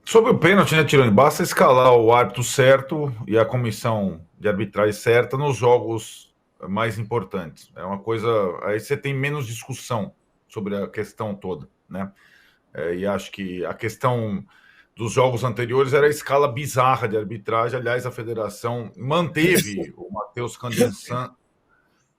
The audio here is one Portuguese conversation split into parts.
Sobre o pênalti, né, Tironi? Basta escalar o árbitro certo e a comissão de arbitragem certa nos jogos mais importantes. É uma coisa. Aí você tem menos discussão sobre a questão toda, né? E acho que a questão dos jogos anteriores era a escala bizarra de arbitragem. Aliás, a federação manteve o Matheus Candensan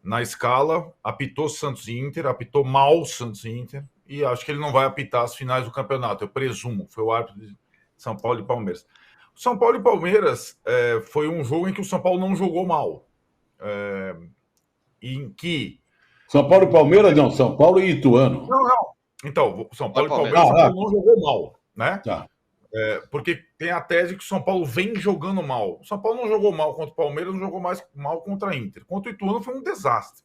na escala, apitou Santos e Inter, apitou mal Santos e Inter, e acho que ele não vai apitar as finais do campeonato, eu presumo. Foi o árbitro de São Paulo e Palmeiras. São Paulo e Palmeiras foi um jogo em que o São Paulo não jogou mal. Em que. São Paulo e Palmeiras, não, São Paulo e Ituano. Não. Então, São Paulo e Palmeiras, São Paulo não jogou mal, né? Tá. Porque tem a tese que o São Paulo vem jogando mal. O São Paulo não jogou mal contra o Palmeiras, não jogou mais mal contra a Inter. Contra o Ituano foi um desastre.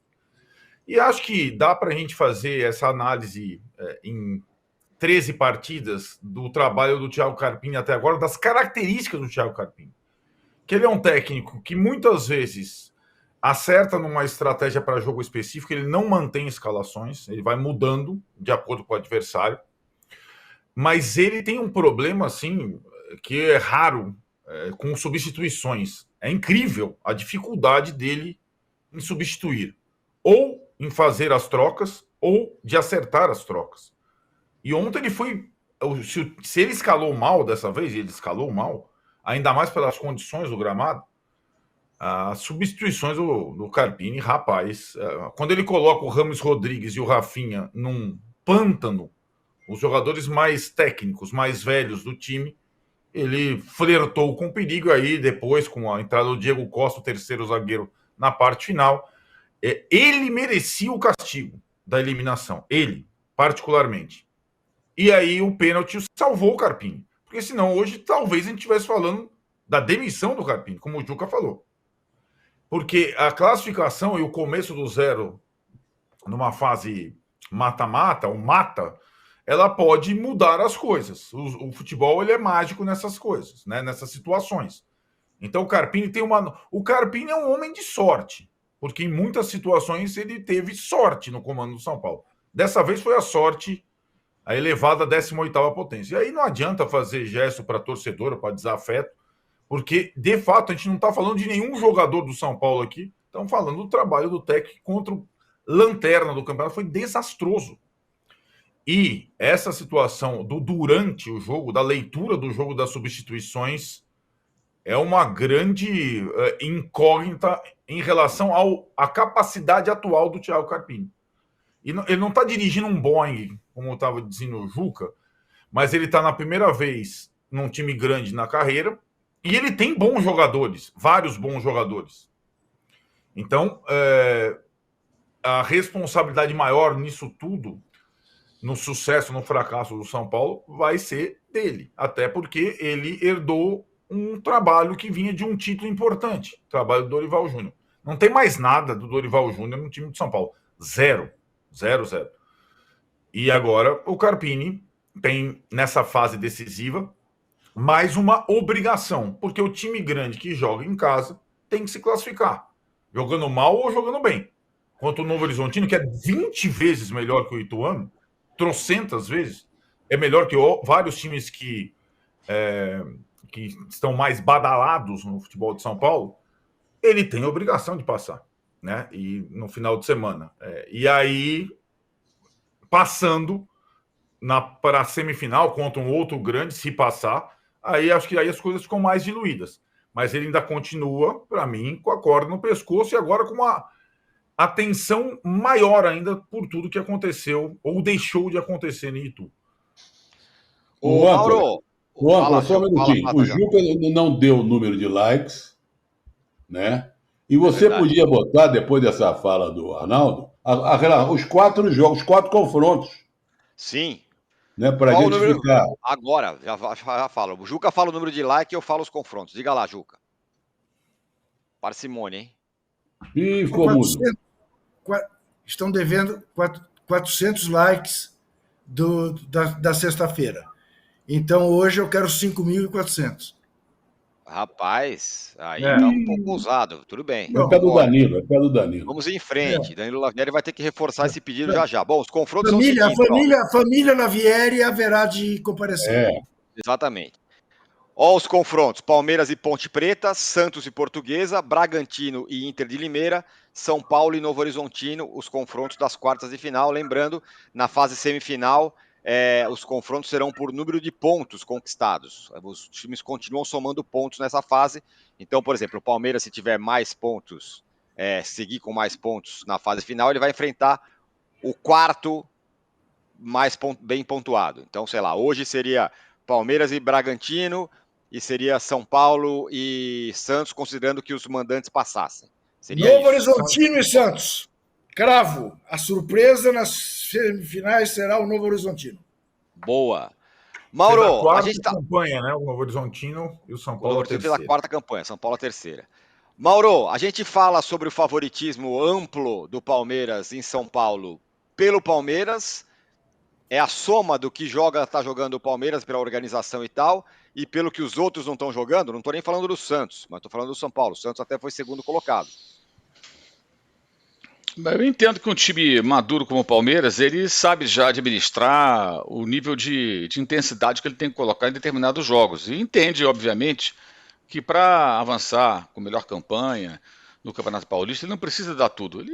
E acho que dá para a gente fazer essa análise em 13 partidas do trabalho do Thiago Carpini até agora, das características do Thiago Carpini. Que ele é um técnico que muitas vezes acerta numa estratégia para jogo específico, ele não mantém escalações, ele vai mudando de acordo com o adversário. Mas ele tem um problema, assim, que é raro com substituições. É incrível a dificuldade dele em substituir. Ou em fazer as trocas, ou de acertar as trocas. E ontem ele foi... Se ele escalou mal dessa vez, e ele escalou mal, ainda mais pelas condições do gramado, as substituições do Carpini, rapaz, quando ele coloca o Rames Rodrigues e o Rafinha num pântano, os jogadores mais técnicos, mais velhos do time, ele flertou com perigo. Aí depois, com a entrada do Diego Costa, o terceiro zagueiro, na parte final, ele merecia o castigo da eliminação, ele, particularmente. E aí o pênalti salvou o Carpini, porque senão hoje talvez a gente estivesse falando da demissão do Carpini, como o Juca falou. Porque a classificação e o começo do zero numa fase mata-mata, ou mata, ela pode mudar as coisas. O futebol ele é mágico nessas coisas, né? Nessas situações. Então o Carpini tem uma... O Carpini é um homem de sorte, porque em muitas situações ele teve sorte no comando do São Paulo. Dessa vez foi a sorte, a elevada 18ª potência. E aí não adianta fazer gesto para torcedor, para desafeto, porque, de fato, a gente não está falando de nenhum jogador do São Paulo aqui, estamos falando do trabalho do técnico contra o lanterna do campeonato, foi desastroso. E essa situação do durante o jogo, da leitura do jogo das substituições, é uma grande incógnita em relação à capacidade atual do Thiago Carpini. E ele não está dirigindo um Boeing, como estava dizendo o Juca, mas ele está na primeira vez num time grande na carreira, e ele tem bons jogadores, vários bons jogadores. Então, a responsabilidade maior nisso tudo, no sucesso, no fracasso do São Paulo, vai ser dele. Até porque ele herdou um trabalho que vinha de um título importante, o trabalho do Dorival Júnior. Não tem mais nada do Dorival Júnior no time de São Paulo. Zero. E agora o Carpini tem, nessa fase decisiva, mais uma obrigação, porque o time grande que joga em casa tem que se classificar, jogando mal ou jogando bem. Quanto o Novo Horizontino, que é 20 vezes melhor que o Ituano, trocentas vezes, é melhor que vários times que estão mais badalados no futebol de São Paulo, ele tem a obrigação de passar, né? E no final de semana. E aí, passando para a semifinal contra um outro grande, se passar, aí acho que aí as coisas ficam mais diluídas. Mas ele ainda continua, para mim, com a corda no pescoço e agora com uma atenção maior ainda por tudo que aconteceu ou deixou de acontecer em Itu. Ô, Mauro, só um minutinho. O Juca não deu o número de likes, né? E você podia botar, depois dessa fala do Arnaldo, os 4 jogos, os 4 confrontos. Sim. Né, para a gente número... ficar... Agora, já falo. O Juca fala o número de like e eu falo os confrontos. Diga lá, Juca. Parcimônia, hein? Ih, ficou mudo. Estão devendo 400 likes da sexta-feira. Então, hoje eu quero 5.400. Rapaz, aí tá um pouco ousado. Tudo bem. É pé do Danilo, Vamos em frente. Danilo Lavieri vai ter que reforçar esse pedido já. Bom, os confrontos são os seguintes, a família Lavieri haverá de comparecer. Exatamente. Ó os confrontos: Palmeiras e Ponte Preta, Santos e Portuguesa, Bragantino e Inter de Limeira, São Paulo e Novo Horizontino, os confrontos das quartas de final. Lembrando, na fase semifinal, os confrontos serão por número de pontos conquistados. Os times continuam somando pontos nessa fase. Então, por exemplo, o Palmeiras, se tiver mais pontos, seguir com mais pontos na fase final, ele vai enfrentar o quarto mais bem pontuado. Então, sei lá, hoje seria Palmeiras e Bragantino, e seria São Paulo e Santos, considerando que os mandantes passassem. Seria Novo Horizontino e Santos. Cravo. A surpresa nas semifinais será o Novo Horizontino. Boa. Mauro, a gente campanha, né? O Novo Horizontino e o São Paulo a terceira. Fez a quarta campanha, São Paulo a terceira. Mauro, a gente fala sobre o favoritismo amplo do Palmeiras em São Paulo pelo Palmeiras. É a soma do que está jogando o Palmeiras pela organização e tal, e pelo que os outros não estão jogando. Não estou nem falando do Santos, mas estou falando do São Paulo. O Santos até foi segundo colocado. Eu entendo que um time maduro como o Palmeiras, ele sabe já administrar o nível de intensidade que ele tem que colocar em determinados jogos. E entende, obviamente, que para avançar com melhor campanha no Campeonato Paulista, ele não precisa dar tudo.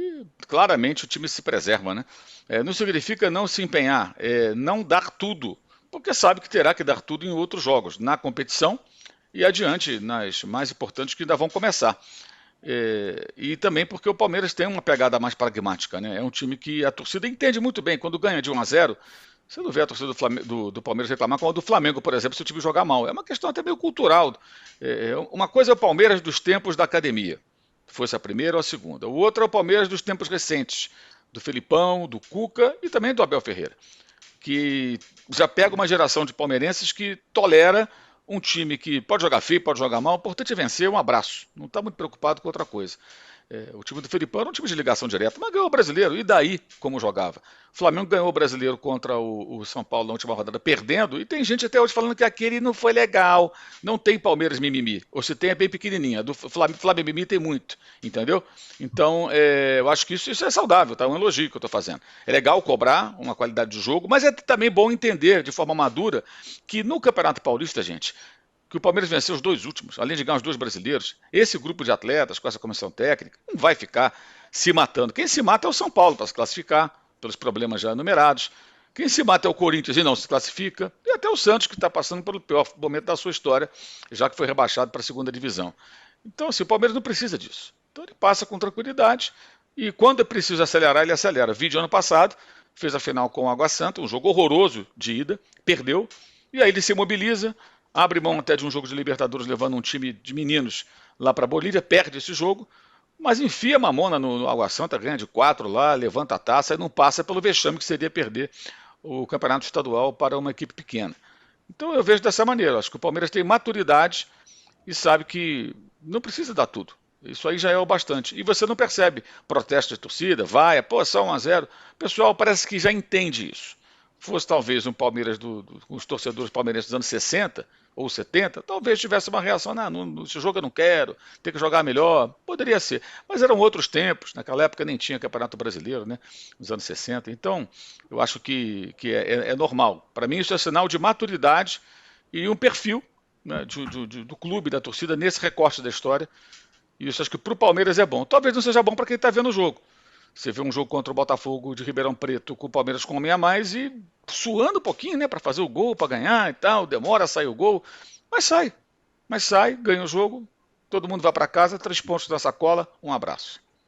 Claramente o time se preserva, né? Não significa não se empenhar, não dar tudo, porque sabe que terá que dar tudo em outros jogos, na competição e adiante, nas mais importantes que ainda vão começar. E também porque o Palmeiras tem uma pegada mais pragmática, né? É um time que a torcida entende muito bem. Quando ganha de 1-0, você não vê a torcida do Palmeiras reclamar como a do Flamengo, por exemplo, se o time jogar mal. É uma questão até meio cultural. Uma coisa é o Palmeiras dos tempos da academia, fosse a primeira ou a segunda. O outro é o Palmeiras dos tempos recentes, do Felipão, do Cuca e também do Abel Ferreira, que já pega uma geração de palmeirenses que tolera um time que pode jogar feio, pode jogar mal, o importante é vencer, um abraço. Não está muito preocupado com outra coisa. O time do Felipão era um time de ligação direta, mas ganhou o brasileiro, e daí como jogava? O Flamengo ganhou o brasileiro contra o São Paulo na última rodada, perdendo, e tem gente até hoje falando que aquele não foi legal, não tem Palmeiras mimimi, ou se tem é bem pequenininha, do Flamengo mimimi tem muito, entendeu? Então, eu acho que isso é saudável, tá? É um elogio que eu estou fazendo. É legal cobrar uma qualidade de jogo, mas é também bom entender de forma madura que no Campeonato Paulista, gente, que o Palmeiras venceu os 2 últimos, além de ganhar os 2 brasileiros, esse grupo de atletas com essa comissão técnica não vai ficar se matando. Quem se mata é o São Paulo para se classificar, pelos problemas já enumerados. Quem se mata é o Corinthians e não se classifica, e até o Santos, que está passando pelo pior momento da sua história, já que foi rebaixado para a segunda divisão. Então, assim, o Palmeiras não precisa disso. Então ele passa com tranquilidade, e quando é preciso acelerar, ele acelera. Vídeo ano passado, fez a final com o Água Santa, um jogo horroroso de ida, perdeu, e aí ele se mobiliza, abre mão até de um jogo de Libertadores, levando um time de meninos lá para a Bolívia, perde esse jogo, mas enfia a mamona no Água Santa, ganha de 4 lá, levanta a taça e não passa pelo vexame que seria perder o campeonato estadual para uma equipe pequena. Então eu vejo dessa maneira, acho que o Palmeiras tem maturidade e sabe que não precisa dar tudo. Isso aí já é o bastante. E você não percebe protesto de torcida, vai, só 1-0. O pessoal parece que já entende isso. Fosse talvez um Palmeiras os torcedores palmeirenses dos anos 60 ou 70, talvez tivesse uma reação, esse jogo eu não quero, tem que jogar melhor, poderia ser, mas eram outros tempos, naquela época nem tinha Campeonato Brasileiro, né, nos anos 60, então eu acho que é normal. Para mim isso é sinal de maturidade e um perfil, né, do clube, da torcida nesse recorte da história, e isso acho que para o Palmeiras é bom. Talvez não seja bom para quem está vendo o jogo. Você vê um jogo contra o Botafogo de Ribeirão Preto com o Palmeiras com um homem a mais e suando um pouquinho, né, para fazer o gol, para ganhar e tal, demora a sair o gol, mas sai, ganha o jogo, todo mundo vai para casa, 3 pontos da sacola, um abraço.